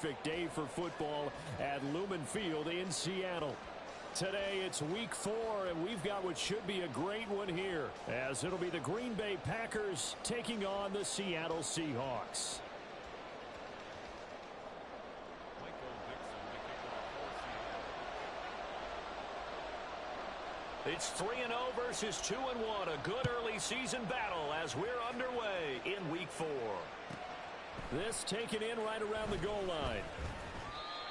Perfect day for football at Lumen Field in Seattle. Today it's week 4, and we've got what should be a great one here, as it'll be the Green Bay Packers taking on the Seattle Seahawks. It's 3-0 versus 2-1, a good early season battle as we're underway in week 4. This taken in right around the goal line.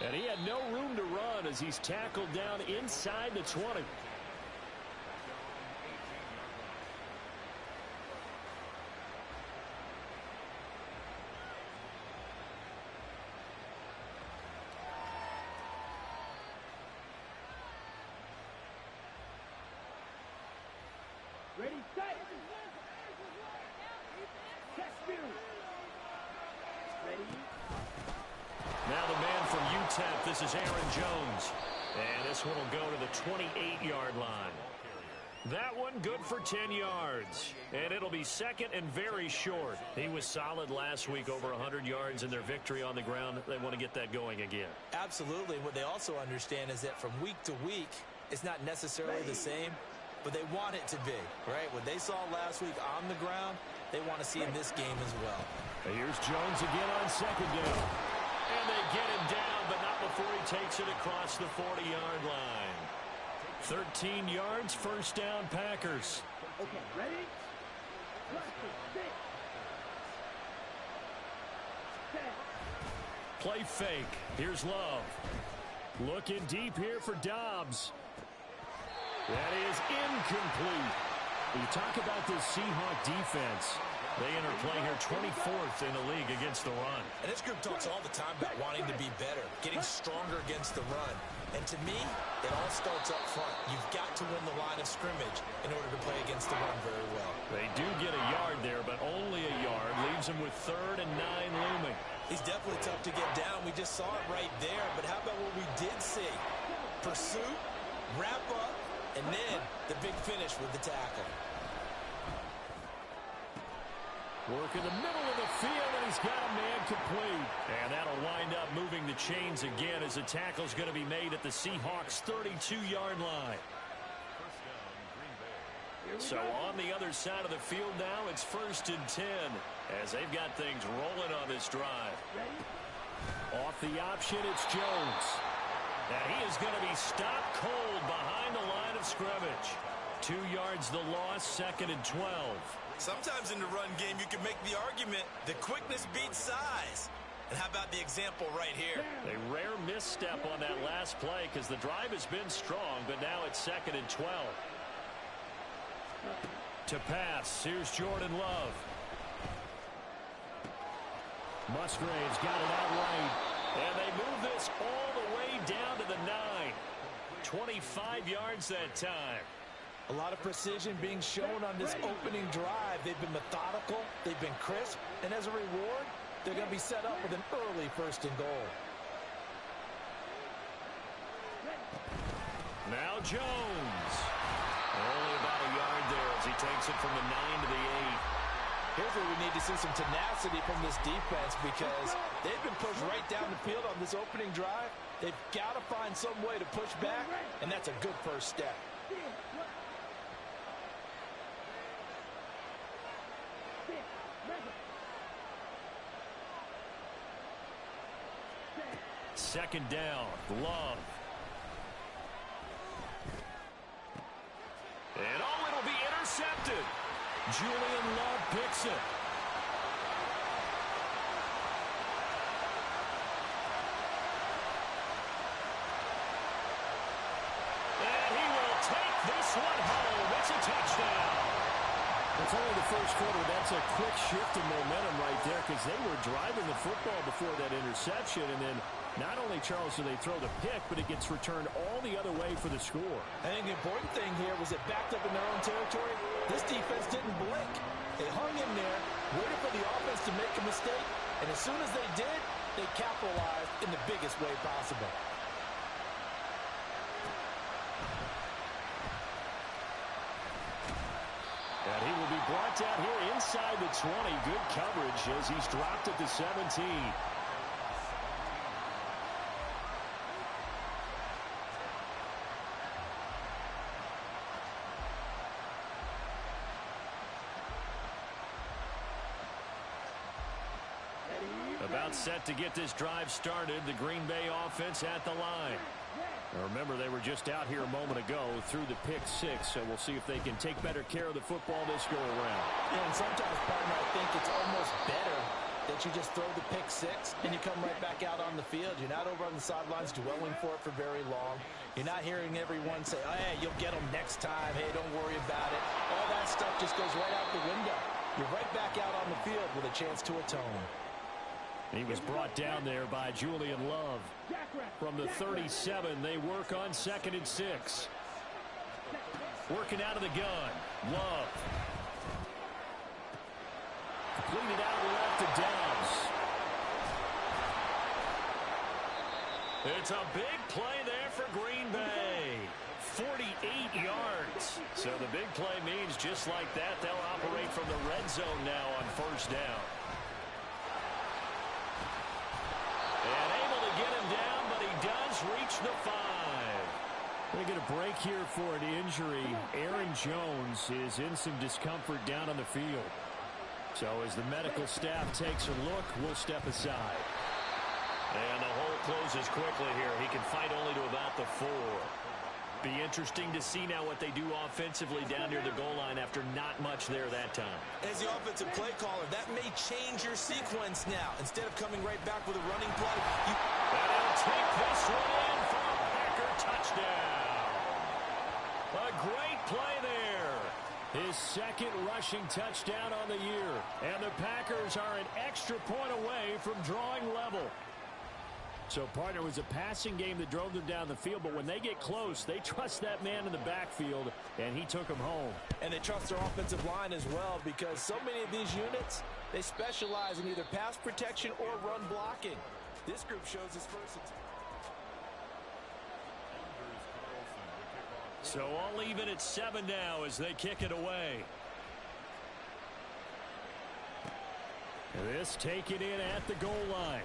And he had no room to run as he's tackled down inside the 20. Ready, set. Test you. Ready. Now the man from UTEP, this is Aaron Jones. And this one will go to the 28-yard line. That one good for 10 yards. And it'll be second and very short. He was solid last week, over 100 yards in their victory on the ground. They want to get that going again. Absolutely. What they also understand is that from week to week, it's not necessarily the same, but they want it to be, right? What they saw last week on the ground, they want to see in this game as well. Here's Jones again on second down. And they get him down, but not before he takes it across the 40-yard line. 13 yards, first down, Packers. Okay, ready? Play fake. Here's Love. Looking deep here for Dobbs. That is incomplete. You talk about this Seahawk defense. They enter play here 24th in the league against the run. And this group talks all the time about wanting to be better, getting stronger against the run. And to me, it all starts up front. You've got to win the line of scrimmage in order to play against the run very well. They do get a yard there, but only a yard. Leaves them with 3rd and 9 looming. He's definitely tough to get down. We just saw it right there. But how about what we did see? Pursuit, wrap up, and then the big finish with the tackle. Work in the middle of the field, and he's got a man complete. And that'll wind up moving the chains again as the tackle's going to be made at the Seahawks' 32-yard line. So on the other side of the field now, it's 1st and 10 as they've got things rolling on this drive. Off the option, it's Jones. And he is going to be stopped cold behind the line of scrimmage. 2 yards the loss, 2nd and 12. Sometimes in the run game, you can make the argument that quickness beats size. And how about the example right here? A rare misstep on that last play because the drive has been strong, but now it's 2nd and 12. To pass, here's Jordan Love. Musgrave's got it out right. And they move this all the way down to the 9. 25 yards that time. A lot of precision being shown on this opening drive. They've been methodical. They've been crisp. And as a reward, they're going to be set up with an early 1st and goal. Now Jones. Only about a yard there as he takes it from the 9 to the 8. Here's where we need to see some tenacity from this defense because they've been pushed right down the field on this opening drive. They've got to find some way to push back, and that's a good first step. Second down, Love. And it'll be intercepted. Julian Love picks it. And he will take this one home. It's a touchdown. It's only the first quarter. That's a quick shift in momentum right there because they were driving the football before that interception. And then not only, Charles, do they throw the pick, but it gets returned all the other way for the score. I think the important thing here was it backed up in their own territory. This defense didn't blink. They hung in there, waited for the offense to make a mistake, and as soon as they did, they capitalized in the biggest way possible. And he will be brought down here inside the 20. Good coverage as he's dropped at the 17. timeout set to get this drive started. The Green Bay offense at the line. Now remember, they were just out here a moment ago through the pick six, so we'll see if they can take better care of the football this go-around. Yeah, and sometimes, partner, I think it's almost better that you just throw the pick six and you come right back out on the field. You're not over on the sidelines dwelling for it for very long. You're not hearing everyone say, oh, hey, you'll get them next time. Hey, don't worry about it. All that stuff just goes right out the window. You're right back out on the field with a chance to atone. He was brought down there by Julian Love. From the 37, they work on 2nd and 6. Working out of the gun. Love. Completed out left to Downs. It's a big play there for Green Bay. 48 yards. So the big play means just like that, they'll operate from the red zone now on 1st down. And able to get him down, but he does reach the 5. Going to get a break here for an injury. Aaron Jones is in some discomfort down on the field. So as the medical staff takes a look, we'll step aside. And the hole closes quickly here. He can fight only to about the 4. Be interesting to see now what they do offensively down near the goal line after not much there that time. As the offensive play caller, that may change your sequence now. Instead of coming right back with a running play, and he'll take this one in for a Packer touchdown. A great play there. His 2nd rushing touchdown on the year. And the Packers are an extra point away from drawing level. So, partner, it was a passing game that drove them down the field, but when they get close, they trust that man in the backfield, and he took them home. And they trust their offensive line as well, because so many of these units, they specialize in either pass protection or run blocking. This group shows its versatility. So all even at 7 now as they kick it away. This taken in at the goal line.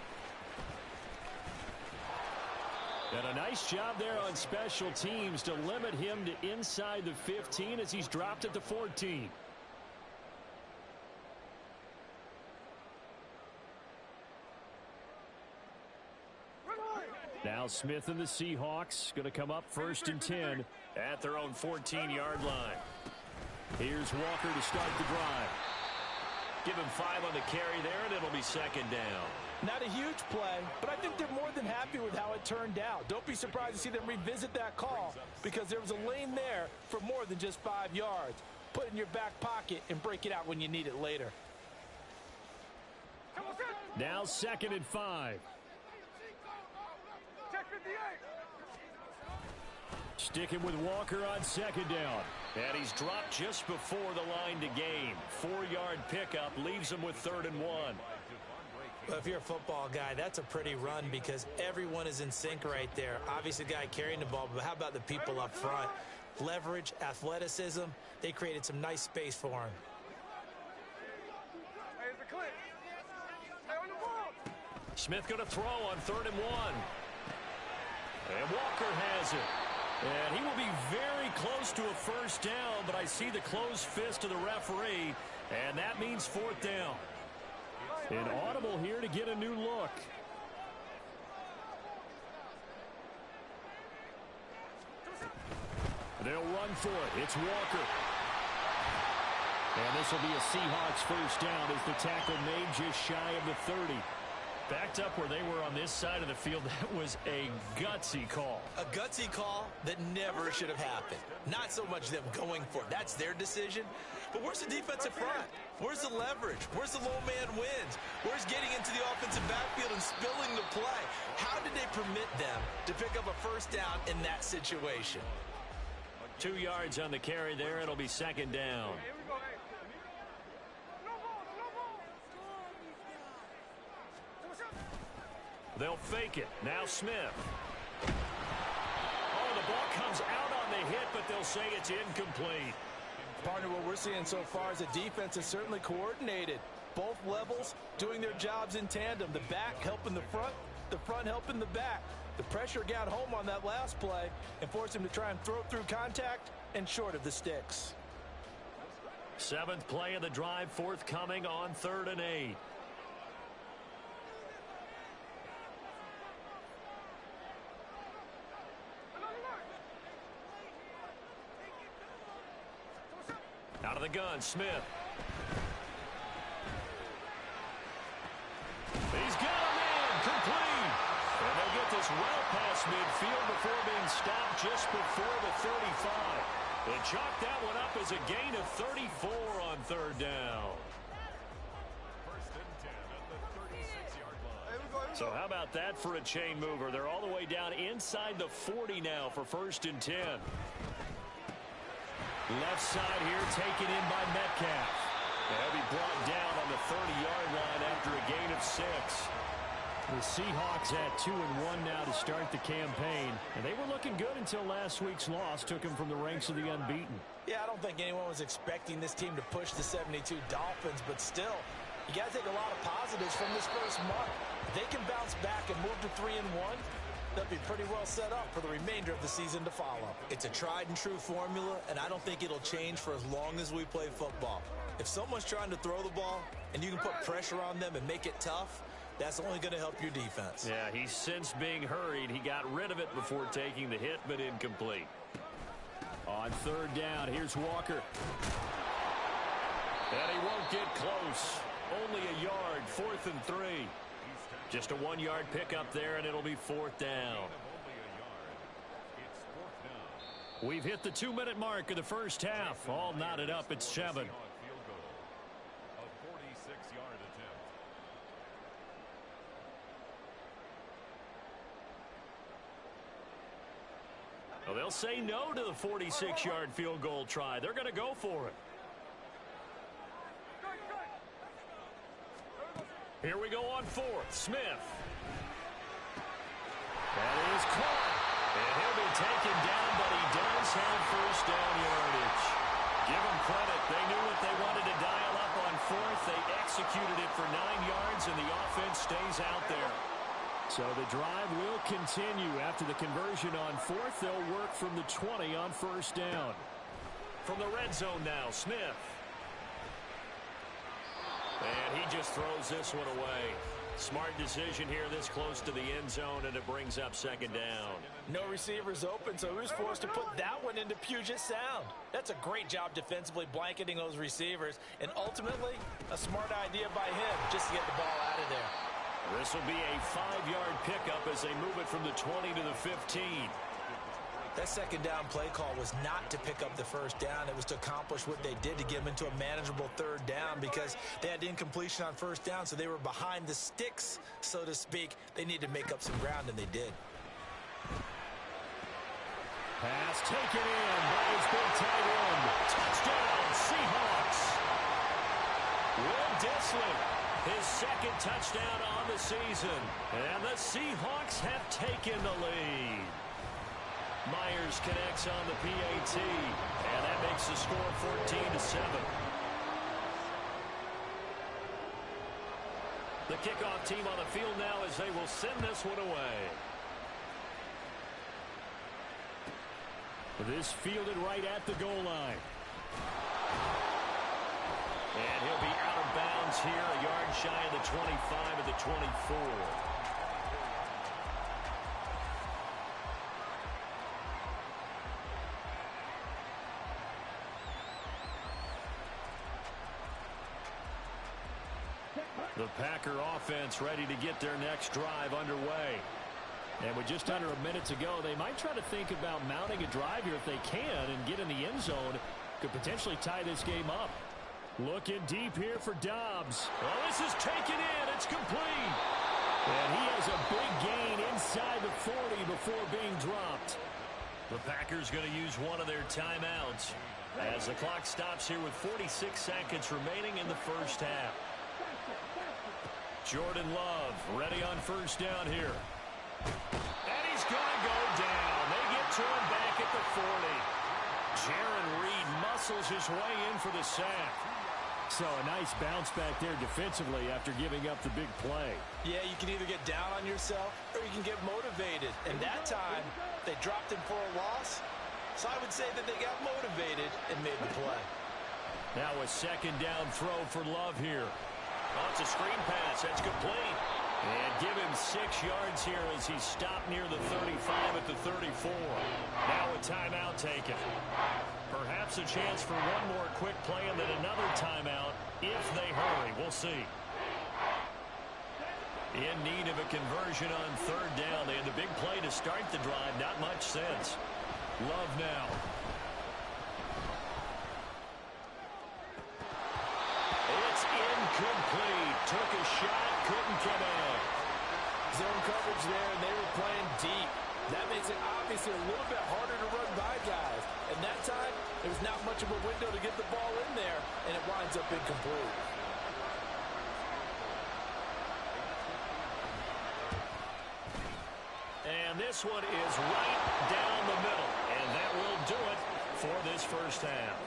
And a nice job there on special teams to limit him to inside the 15 as he's dropped at the 14. Now Smith and the Seahawks going to come up 1st and 10 at their own 14-yard line. Here's Walker to start the drive. Give him 5 on the carry there, and it'll be 2nd down. Not a huge play, but I think they're more than happy with how it turned out. Don't be surprised to see them revisit that call, because there was a lane there for more than just 5 yards. Put it in your back pocket and break it out when you need it later. Now 2nd and 5. Sticking with Walker on 2nd down. And he's dropped just before the line to gain. 4-yard pickup leaves him with 3rd and 1. Well, if you're a football guy, that's a pretty run because everyone is in sync right there. Obviously, the guy carrying the ball, but how about the people up front? Leverage, athleticism, they created some nice space for him. Smith going to throw on 3rd and 1. And Walker has it. And he will be very close to a 1st down, but I see the closed fist of the referee, and that means 4th down. An audible here to get a new look. They'll run for it. It's Walker. And this will be a Seahawks 1st down as the tackle made just shy of the 30. Backed up where they were on this side of the field, that was a gutsy call. A gutsy call that never should have happened. Not so much them going for it. That's their decision. But where's the defensive front? Where's the leverage? Where's the low man wins? Where's getting into the offensive backfield and spilling the play? How did they permit them to pick up a 1st down in that situation? 2 yards on the carry there. It'll be 2nd down. They'll fake it. Now Smith. Oh, the ball comes out on the hit, but they'll say it's incomplete. Partner, what we're seeing so far is the defense is certainly coordinated. Both levels doing their jobs in tandem. The back helping the front helping the back. The pressure got home on that last play and forced him to try and throw through contact and short of the sticks. 7th play of the drive, forthcoming on 3rd and 8. Out of the gun, Smith. He's got a man, complete. And they'll get this well past midfield before being stopped just before the 35. They chalk that one up as a gain of 34 on third down. So how about that for a chain mover? They're all the way down inside the 40 now for 1st and 10. Left side here taken in by Metcalf. They'll be brought down on the 30-yard line after a gain of 6. The Seahawks at 2-1 now to start the campaign. And they were looking good until last week's loss took them from the ranks of the unbeaten. Yeah, I don't think anyone was expecting this team to push the 72 Dolphins, but still, you got to take a lot of positives from this first month. If they can bounce back and move to 3-1, they'll be pretty well set up for the remainder of the season to follow. It's a tried-and-true formula, and I don't think it'll change for as long as we play football. If someone's trying to throw the ball and you can put pressure on them and make it tough, that's only going to help your defense. Yeah, he's since being hurried. He got rid of it before taking the hit, but incomplete. On third down, here's Walker. And he won't get close. Only a yard, 4th and 3. Just a 1-yard pickup there, and it'll be 4th down. We've hit the 2-minute mark of the first half. All knotted up at 7. Well, they'll say no to the 46-yard field goal try. They're going to go for it. Here we go on 4th. Smith. That is caught. And he'll be taken down, but he does have 1st down yardage. Give them credit. They knew what they wanted to dial up on 4th. They executed it for 9 yards, and the offense stays out there. So the drive will continue. After the conversion on 4th, they'll work from the 20 on 1st down. From the red zone now, Smith. And he just throws this one away. Smart decision here this close to the end zone, and it brings up 2nd down. No receivers open, so he was forced to put that one into Puget Sound. That's a great job defensively blanketing those receivers, and ultimately a smart idea by him just to get the ball out of there. This will be a 5-yard pickup as they move it from the 20 to the 15. That 2nd down play call was not to pick up the 1st down. It was to accomplish what they did to get them into a manageable 3rd down because they had incompletion on 1st down, so they were behind the sticks, so to speak. They needed to make up some ground, and they did. Pass taken in by his big tight end. Touchdown, Seahawks. Will Dissly, his 2nd touchdown on the season. And the Seahawks have taken the lead. Myers connects on the PAT, and that makes the score 14-7. The kickoff team on the field now as they will send this one away. This fielded right at the goal line. And he'll be out of bounds here, a yard shy of the 25 of the 24. The Packer offense ready to get their next drive underway. And with just under a minute to go, they might try to think about mounting a drive here if they can and get in the end zone. Could potentially tie this game up. Looking deep here for Dobbs. Well, this is taken in. It's complete. And he has a big gain inside the 40 before being dropped. The Packers going to use one of their timeouts as the clock stops here with 46 seconds remaining in the first half. Jordan Love ready on 1st down here. And he's going to go down. They get to him back at the 40. Jaron Reed muscles his way in for the sack. So a nice bounce back there defensively after giving up the big play. Yeah, you can either get down on yourself or you can get motivated. And that time, they dropped him for a loss. So I would say that they got motivated and made the play. Now a 2nd down throw for Love here. Oh, it's a screen pass. That's complete. And give him 6 yards here as he stopped near the 35 at the 34. Now a timeout taken. Perhaps a chance for one more quick play and then another timeout if they hurry. We'll see. In need of a conversion on 3rd down. They had the big play to start the drive. Not much sense. Love now. It's incomplete. Took a shot. Couldn't come out. Zone coverage there, and they were playing deep. That makes it obviously a little bit harder to run by guys. And that time, there was not much of a window to get the ball in there, and it winds up incomplete. And this one is right down the middle. And that will do it for this first half.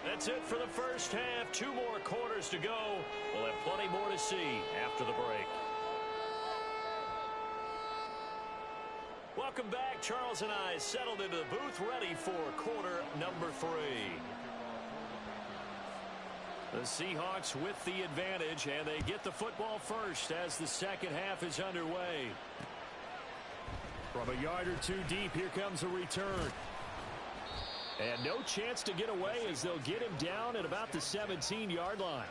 That's it for the first half. 2 more quarters to go. We'll have plenty more to see after the break. Welcome back. Charles and I settled into the booth ready for quarter number 3. The Seahawks with the advantage, and they get the football first as the second half is underway. From a yard or 2 deep, here comes a return. And no chance to get away as they'll get him down at about the 17-yard line.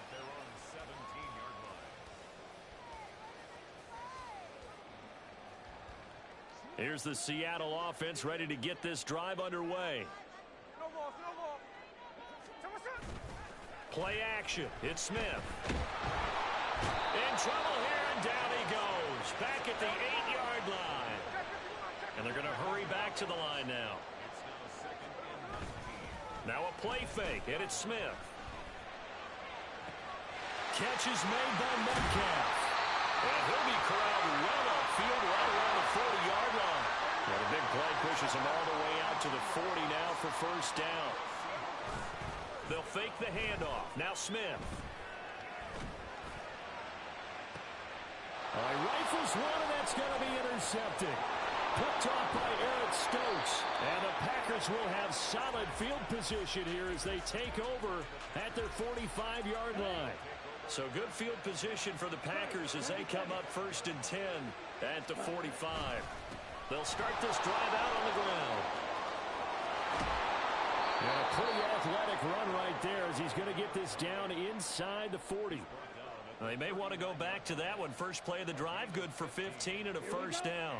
Here's the Seattle offense ready to get this drive underway. Play action. It's Smith. In trouble here, and down he goes. Back at the 8-yard line. And they're going to hurry back to the line now. Now a play fake, and it's Smith. Catch is made by Metcalf. And he'll be corralled well upfield right around the 40-yard line. And a big play pushes him all the way out to the 40 now for first down. They'll fake the handoff. Now Smith. Rifles one, and that's going to be intercepted. Picked off by Eric Stokes. And the Packers will have solid field position here as they take over at their 45-yard line. So good field position for the Packers as they come up 1st and 10 at the 45. They'll start this drive out on the ground. And a pretty athletic run right there as he's going to get this down inside the 40. They may want to go back to that one. First play of the drive, good for 15 and a first down.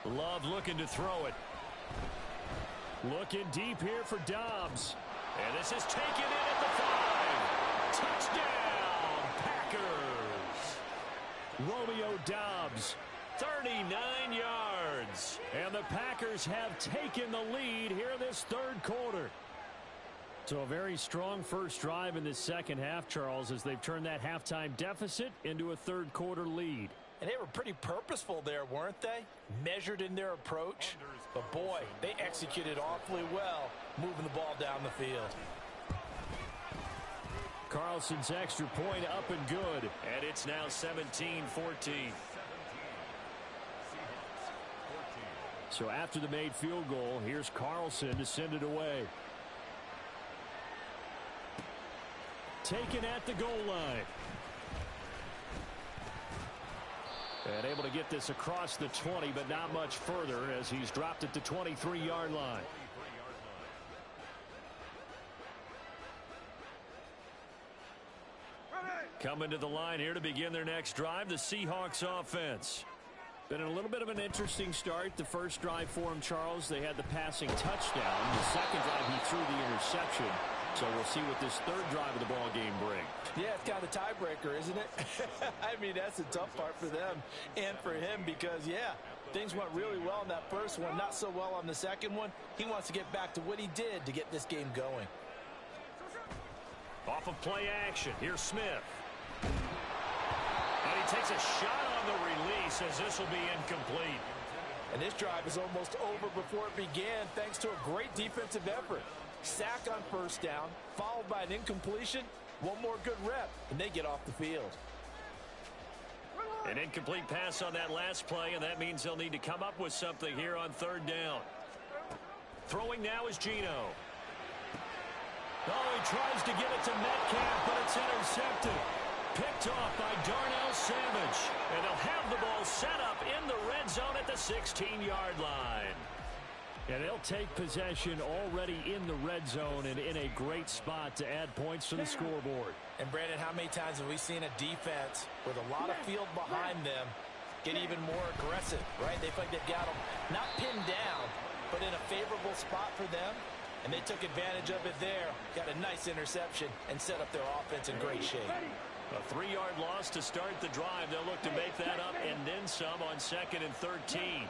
Love looking to throw it. Looking deep here for Dobbs. And this is taken in at the 5. Touchdown, Packers. Romeo Dobbs, 39 yards. And the Packers have taken the lead here in this 3rd quarter. So a very strong first drive in the second half, Charles, as they've turned that halftime deficit into a 3rd quarter lead. And they were pretty purposeful there, weren't they? Measured in their approach. But boy, they executed awfully well, moving the ball down the field. Carlson's extra point up and good. And it's now 17-14. So after the made field goal, here's Carlson to send it away. Taken at the goal line. And able to get this across the 20, but not much further as he's dropped it to 23-yard line. Coming to the line here to begin their next drive, the Seahawks offense. Been a little bit of an interesting start. The first drive for him, Charles, they had the passing touchdown. The second drive, he threw the interception. So we'll see what this 3rd drive of the ball game brings. Yeah, it's kind of a tiebreaker, isn't it? I mean, that's the tough part for them and for him because, yeah, things went really well in that first one, not so well on the second one. He wants to get back to what he did to get this game going. Off of play action, here's Smith. And he takes a shot on the release as this will be incomplete. And this drive is almost over before it began thanks to a great defensive effort. Sack on first down, followed by an incompletion. One more good rep, and they get off the field. An incomplete pass on that last play, and that means they'll need to come up with something here on 3rd down. Throwing now is Geno. Oh, he tries to get it to Metcalf, but it's intercepted. Picked off by Darnell Savage. And they'll have the ball set up in the red zone at the 16-yard line. And they'll take possession already in the red zone and in a great spot to add points to the scoreboard. And, Brandon, how many times have we seen a defense with a lot of field behind them get even more aggressive, right? They feel like they've got them not pinned down, but in a favorable spot for them. And they took advantage of it there, got a nice interception, and set up their offense in great shape. A 3-yard loss to start the drive. They'll look to make that up and then some on 2nd and 13.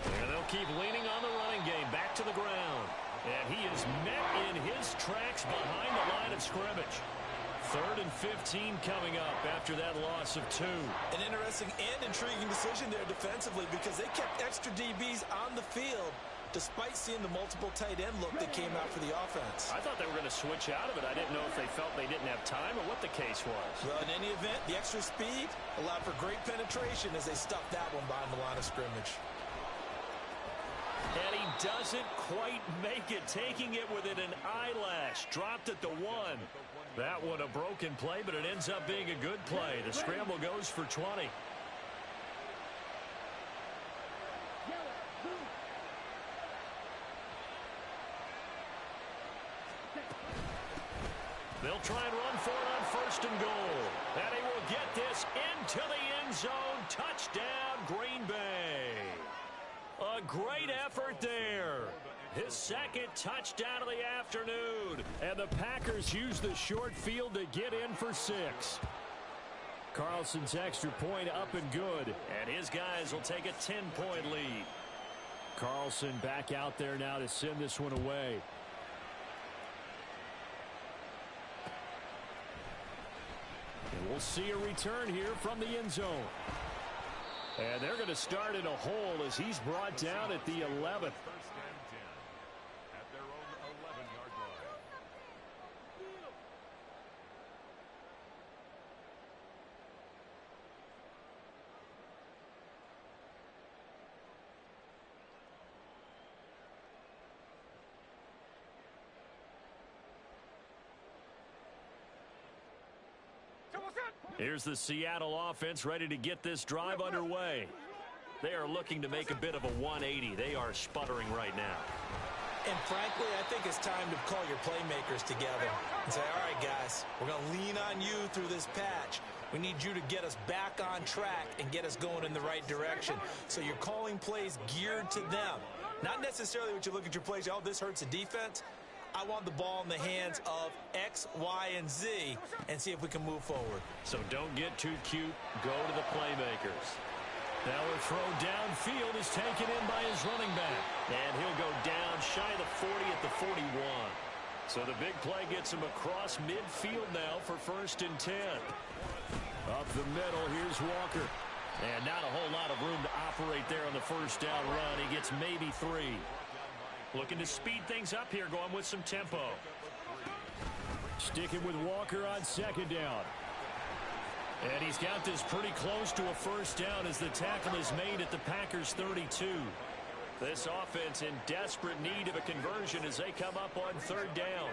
And they'll keep leaning on the running game. Back to the ground. And he is met in his tracks behind the line of scrimmage. 3rd and 15 coming up after that loss of 2. An interesting and intriguing decision there defensively because they kept extra DBs on the field despite seeing the multiple tight end look that came out for the offense. I thought they were going to switch out of it. I didn't know if they felt they didn't have time or what the case was. Well, in any event, the extra speed allowed for great penetration as they stuffed that one behind the line of scrimmage. And he doesn't quite make it, taking it within an eyelash. Dropped at the 1. That one a broken play, but it ends up being a good play. The scramble goes for 20. They'll try and run for it on 1st and goal. And he will get this into the end zone. Touchdown, Green Bay. A great effort there. His 2nd touchdown of the afternoon. And the Packers use the short field to get in for 6. Carlson's extra point up and good. And his guys will take a 10-point lead. Carlson back out there now to send this one away. And we'll see a return here from the end zone. And they're going to start in a hole as he's brought down at the 11th. Here's the Seattle offense ready to get this drive underway. They are looking to make a bit of a 180. They are sputtering right now. And frankly, I think it's time to call your playmakers together and say, all right, guys, we're going to lean on you through this patch. We need you to get us back on track and get us going in the right direction. So you're calling plays geared to them. Not necessarily what you look at your plays, oh, this hurts the defense. I want the ball in the hands of X, Y, and Z and see if we can move forward. So don't get too cute. Go to the playmakers. Now a throw downfield is taken in by his running back. And he'll go down shy of the 40 at the 41. So the big play gets him across midfield now for 1st and 10. Up the middle, here's Walker. And not a whole lot of room to operate there on the 1st down run. He gets maybe 3. Looking to speed things up here, going with some tempo. Sticking with Walker on 2nd down. And he's got this pretty close to a 1st down as the tackle is made at the Packers' 32. This offense in desperate need of a conversion as they come up on 3rd down.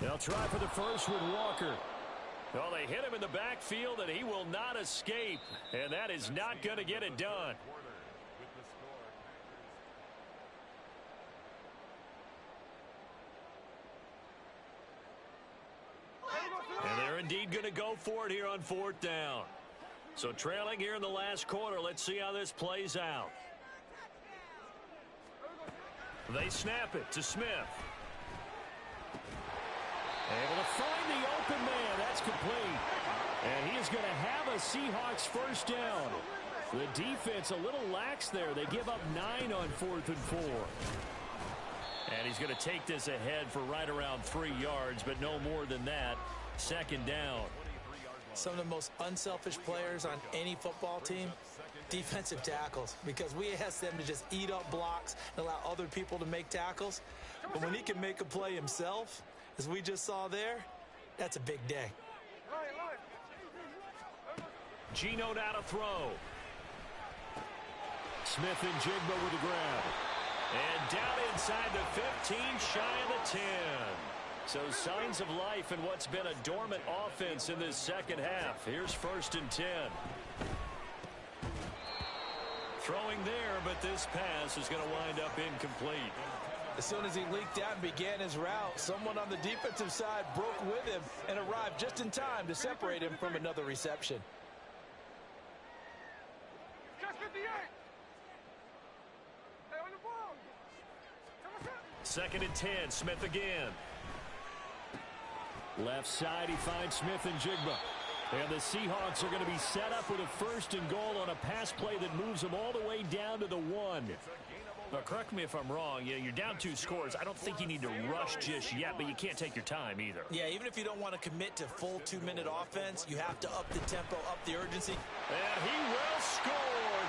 They'll try for the first with Walker. Well, they hit him in the backfield, and he will not escape. And that is not going to get it done. And they're indeed going to go for it here on 4th down. So trailing here in the last quarter. Let's see how this plays out. They snap it to Smith. Able to find the open man. That's complete. And he is going to have a Seahawks 1st down. The defense a little lax there. They give up 9 on 4th and 4. And he's going to take this ahead for right around 3 yards, but no more than that. 2nd down. Some of the most unselfish players on any football team, defensive tackles, because we ask them to just eat up blocks and allow other people to make tackles. But when he can make a play himself, as we just saw there, that's a big day. Geno now to throw. Smith and Jigba with the grab. And down inside the 15, shy of the 10. So signs of life in what's been a dormant offense in this second half. Here's 1st and 10. Throwing there, but this pass is going to wind up incomplete. As soon as he leaked out and began his route, someone on the defensive side broke with him and arrived just in time to separate him from another reception. 2nd and 10, Smith again. Left side, he finds Smith and Jigba. And the Seahawks are going to be set up with a 1st and goal on a pass play that moves them all the way down to the 1. Now, correct me if I'm wrong. Yeah, you're down 2 scores. I don't think you need to rush just yet, but you can't take your time either. Yeah, even if you don't want to commit to full 2-minute offense, you have to up the tempo, up the urgency. And he will score.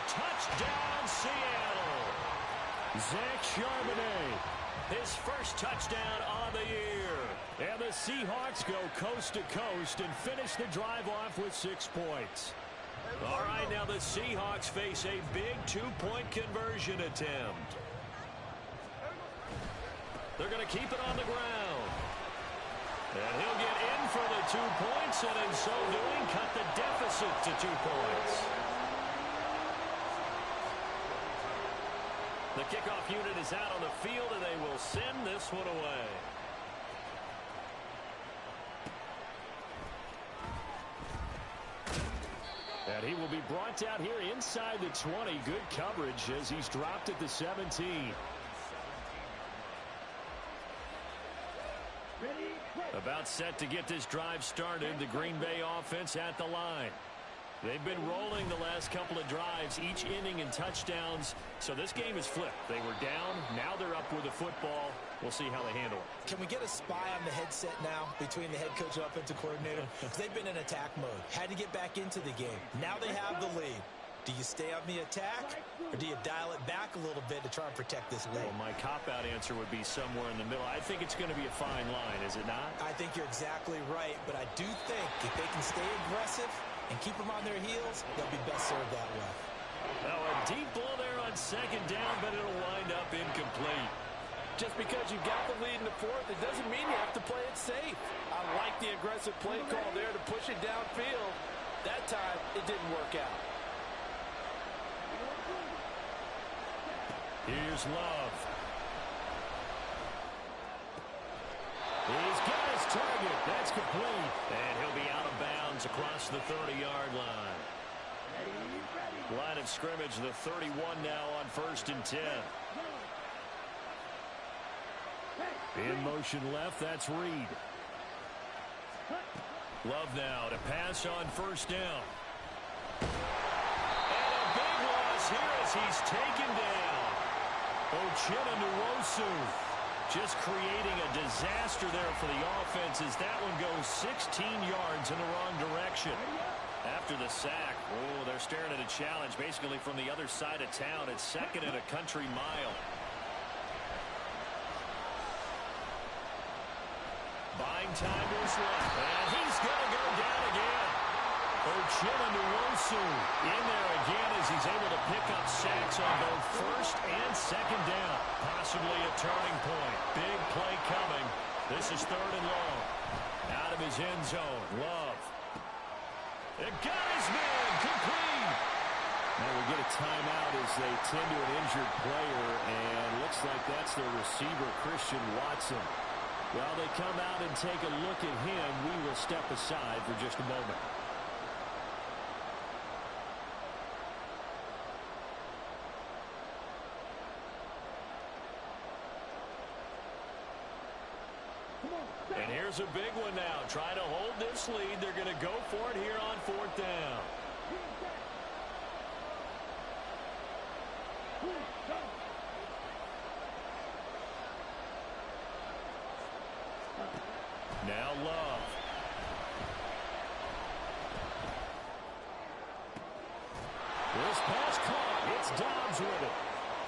Touchdown, Seattle. Zach Charbonnet, his first touchdown on the year. And the Seahawks go coast to coast and finish the drive off with 6 points. All right, now the Seahawks face a big 2-point conversion attempt. They're going to keep it on the ground. And he'll get in for the 2 points, and in so doing, cut the deficit to 2 points. The kickoff unit is out on the field, and they will send this one away. And he will be brought down here inside the 20. Good coverage as he's dropped at the 17. About set to get this drive started. The Green Bay offense at the line. They've been rolling the last couple of drives, each inning in touchdowns. So this game is flipped. They were down. Now they're up with the football. We'll see how they handle it. Can we get a spy on the headset now between the head coach and offensive coordinator? Because they've been in attack mode. Had to get back into the game. Now they have the lead. Do you stay on the attack, or do you dial it back a little bit to try and protect this lead? Well, my cop-out answer would be somewhere in the middle. I think it's going to be a fine line, is it not? I think you're exactly right, but I do think if they can stay aggressive and keep them on their heels, they'll be best served that way. Now a deep ball there on 2nd down, but it'll wind up incomplete. Just because you got the lead in the 4th, it doesn't mean you have to play it safe. I like the aggressive play call there to push it downfield. That time, it didn't work out. Here's Love. He's got his target. That's complete. And he'll be out of bounds across the 30-yard line. Line of scrimmage, the 31 now on 1st and 10. In motion left, that's Reed. Love now to pass on 1st down. And a big loss here as he's taken down. Uchenna just creating a disaster there for the offense as that one goes 16 yards in the wrong direction. After the sack, oh, they're staring at a challenge basically from the other side of town. It's 2nd and a country mile. Buying time was left, and he's going to go down again. Uchenna in there again as he's able to pick up sacks on both 1st and 2nd down. Possibly a turning point. Big play coming. This is 3rd and long. Out of his end zone. Love. It got his man. Complete. Now we get a timeout as they tend to an injured player, and looks like that's their receiver, Christian Watson. While they come out and take a look at him, we will step aside for just a moment. And here's a big one now. Try to hold this lead. They're going to go for it here on 4th down. Now Love. This pass caught. It's Dobbs with it.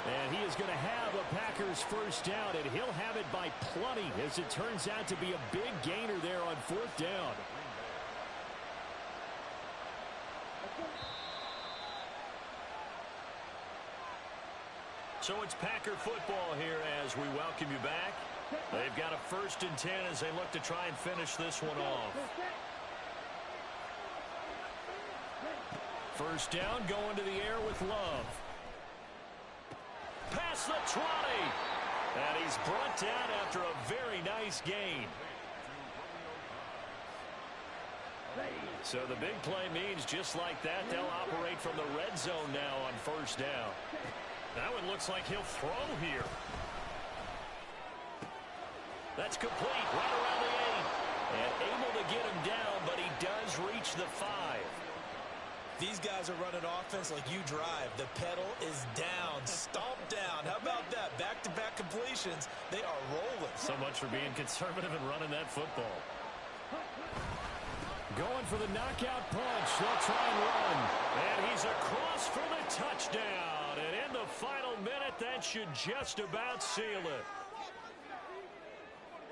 And he is going to have a Packers 1st down, and he'll have it by plenty as it turns out to be a big gainer there on 4th down. So it's Packer football here as we welcome you back. They've got a 1st and 10 as they look to try and finish this one off. First down, going to the air with Love. Past the 20. And he's brought down after a very nice gain. So the big play means just like that, they'll operate from the red zone now on 1st down. That one looks like he'll throw here. That's complete right around the 8. And able to get him down, but he does reach the 5. These guys are running offense like you drive. The pedal is down, stomped down. How about that? Back-to-back completions. They are rolling. So much for being conservative and running that football. Going for the knockout punch. They'll try and run. And he's across for the touchdown. And in the final minute, that should just about seal it.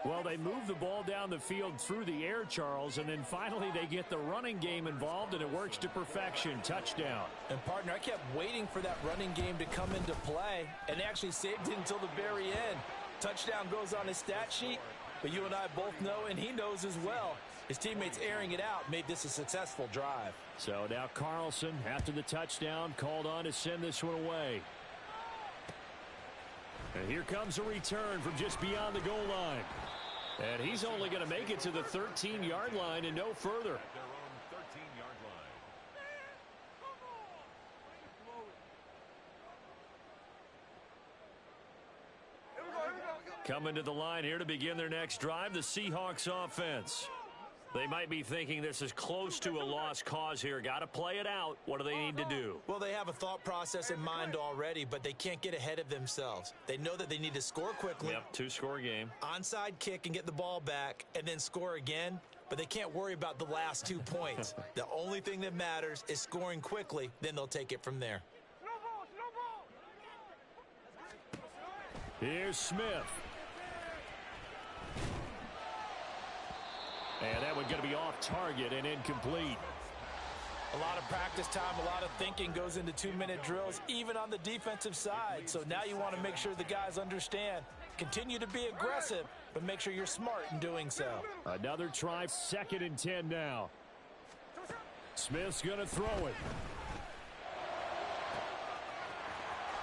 Well, they move the ball down the field through the air, Charles, and then finally they get the running game involved, and it works to perfection. Touchdown. And, partner, I kept waiting for that running game to come into play, and they actually saved it until the very end. Touchdown goes on his stat sheet, but you and I both know, and he knows as well, his teammates airing it out made this a successful drive. So now Carlson, after the touchdown, called on to send this one away. And here comes a return from just beyond the goal line. And he's only going to make it to the 13-yard line and no further. Coming to the line here to begin their next drive, the Seahawks offense. They might be thinking this is close to a lost cause here. Got to play it out. What do they need to do? Well, they have a thought process in mind already, but they can't get ahead of themselves. They know that they need to score quickly. Yep, 2-score game. Onside kick and get the ball back and then score again, but they can't worry about the last 2 points. The only thing that matters is scoring quickly, then they'll take it from there. Here's Smith. And that one's going to be off target and incomplete. A lot of practice time, a lot of thinking goes into 2-minute drills, even on the defensive side. So now you want to make sure the guys understand. Continue to be aggressive, but make sure you're smart in doing so. Another try, 2nd and 10 now. Smith's going to throw it.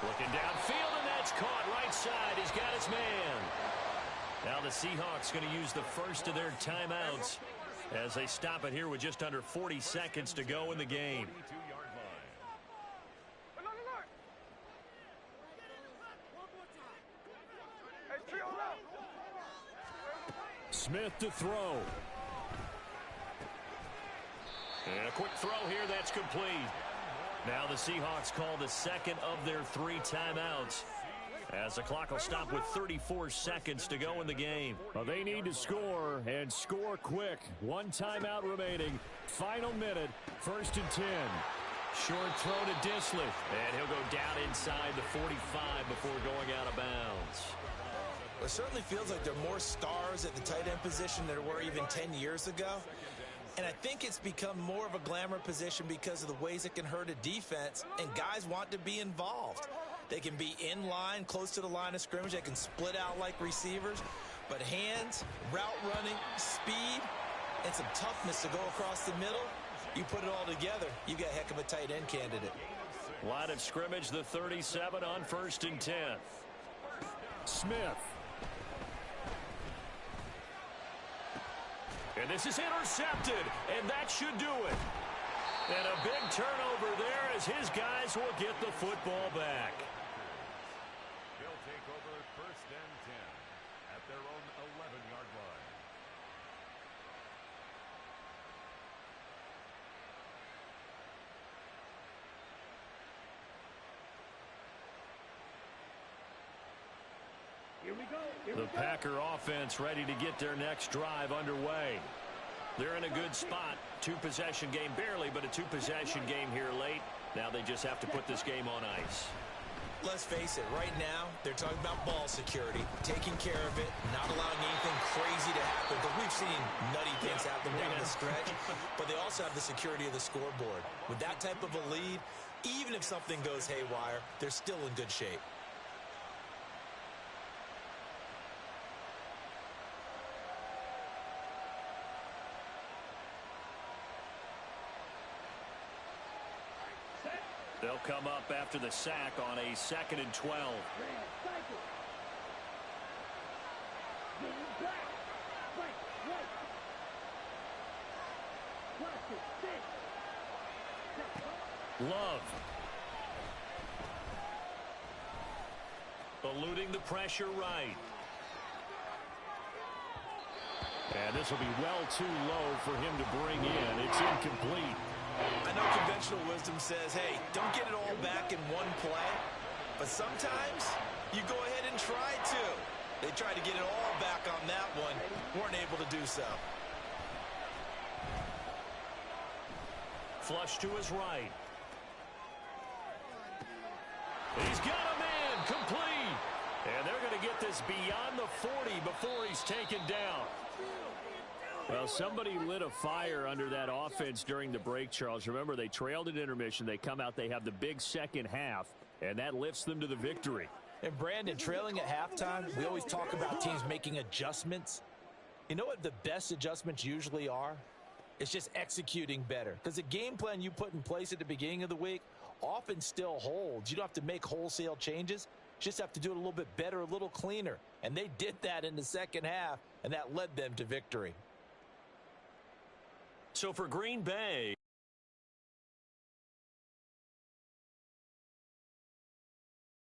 Looking downfield, and that's caught right side. He's got his man. Now the Seahawks going to use the first of their timeouts as they stop it here with just under 40 seconds to go in the game. Smith to throw. And a quick throw here, that's complete. Now the Seahawks call the second of their 3 timeouts, as the clock will stop with 34 seconds to go in the game. Well, they need to score, and score quick. 1 timeout remaining. Final minute, 1st and 10. Short throw to Disley. And he'll go down inside the 45 before going out of bounds. Well, it certainly feels like there are more stars at the tight end position than there were even 10 years ago. And I think it's become more of a glamour position because of the ways it can hurt a defense, and guys want to be involved. They can be in line, close to the line of scrimmage. They can split out like receivers. But hands, route running, speed, and some toughness to go across the middle, you put it all together, you've got a heck of a tight end candidate. Line of scrimmage, the 37 on 1st and 10. Smith. And this is intercepted, and that should do it. And a big turnover there as his guys will get the football back. They'll take over 1st and 10 at their own 11-yard line. Here we go. The Packer offense ready to get their next drive underway. They're in a good spot. 2-possession game, barely, but a 2-possession game here late. Now they just have to put this game on ice. Let's face it, right now, they're talking about ball security, taking care of it, not allowing anything crazy to happen, because we've seen nutty things happen down the stretch, but they also have the security of the scoreboard. With that type of a lead, even if something goes haywire, they're still in good shape. They'll come up after the sack on a 2nd and 12. Cycle. Get it back. Right. Watch it. Sit. Love. Eluding the pressure right. And this will be well too low for him to bring in. It's incomplete. I know conventional wisdom says, hey, don't get it all back in one play. But sometimes you go ahead and try to. They tried to get it all back on that one. Weren't able to do so. Flush to his right. He's got a man complete. And they're going to get this beyond the 40 before he's taken down. Well, somebody lit a fire under that offense during the break, Charles. Remember, they trailed at intermission. They come out, they have the big second half, and that lifts them to the victory. And Brandon, trailing at halftime, we always talk about teams making adjustments. You know what the best adjustments usually are? It's just executing better. Because the game plan you put in place at the beginning of the week often still holds. You don't have to make wholesale changes. Just have to do it a little bit better, a little cleaner. And they did that in the second half, and that led them to victory. So for Green Bay,